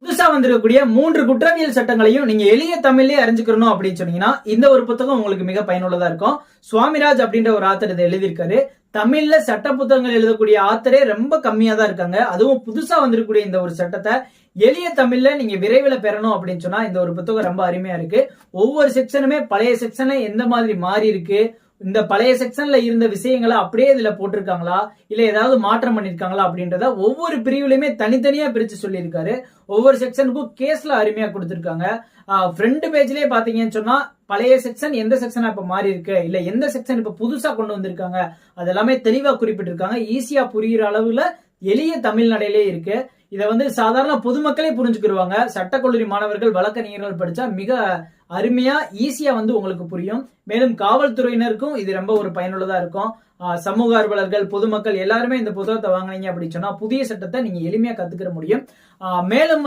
புதுசா வந்திருக்கக்கூடிய 3 குற்றவியல் சட்டங்களையும் நீங்க எளிய தமிழ்லயே அறிஞ்சுக்கணும் அப்படின்னு சொன்னீங்கன்னா இந்த ஒரு புத்தகம் உங்களுக்கு மிக பயனுள்ளதா இருக்கும். சுவாமிராஜ் அப்படின்ற ஒரு ஆத்தர் இதை எழுதியிருக்காரு. தமிழ்ல சட்ட புத்தகங்கள் எழுதக்கூடிய ஆத்தரே ரொம்ப கம்மியா தான் இருக்காங்க. அதுவும் புதுசா வந்திருக்கக்கூடிய இந்த ஒரு சட்டத்தை எளிய தமிழ்ல நீங்க விரைவில் பெறணும் அப்படின்னு சொன்னா இந்த ஒரு புத்தகம் ரொம்ப அருமையா இருக்கு. ஒவ்வொரு செக்ஷனுமே பழைய செக்ஷனை எந்த மாதிரி மாறி இருக்கு, இந்த பழைய செக்ஷன்ல இருந்த விஷயங்களை அப்படியே இதுல போட்டிருக்காங்களா இல்ல ஏதாவது மாற்றம் பண்ணிருக்காங்களா அப்படின்றத ஒவ்வொரு பிரிவுலயுமே தனித்தனியா பிரிச்சு சொல்லியிருக்காரு. ஒவ்வொரு செக்ஷனுக்கும் கேஸ்ல அருமையா கொடுத்திருக்காங்க. ஃப்ரண்ட் பேஜ்லயே பாத்தீங்கன்னு சொன்னா பழைய செக்ஷன் எந்த செக்ஷனா இப்ப மாறி இருக்கு, இல்ல எந்த செக்ஷன் இப்ப புதுசா கொண்டு வந்திருக்காங்க அதெல்லாமே தெளிவா குறிப்பிட்டிருக்காங்க. ஈஸியா புரியுற அளவுல எளிய தமிழ் நடையிலே இருக்கு. இதை சாதாரண பொதுமக்களே புரிஞ்சுக்கிடுவாங்க. சட்டக்கல்லூரி மாணவர்கள் வழக்கறிஞர்கள் படிச்சா மிக அருமையா ஈஸியா உங்களுக்கு புரியும். மேலும் காவல்துறையினருக்கும் இது ரொம்ப ஒரு பயனுள்ளதா இருக்கும். சமூக ஆர்வலர்கள், பொதுமக்கள் எல்லாருமே இந்த புத்தகத்தை வாங்கினீங்க அப்படின்னு சொன்னா புதிய சட்டத்தை நீங்க எளிமையா கத்துக்கிற முடியும். மேலும்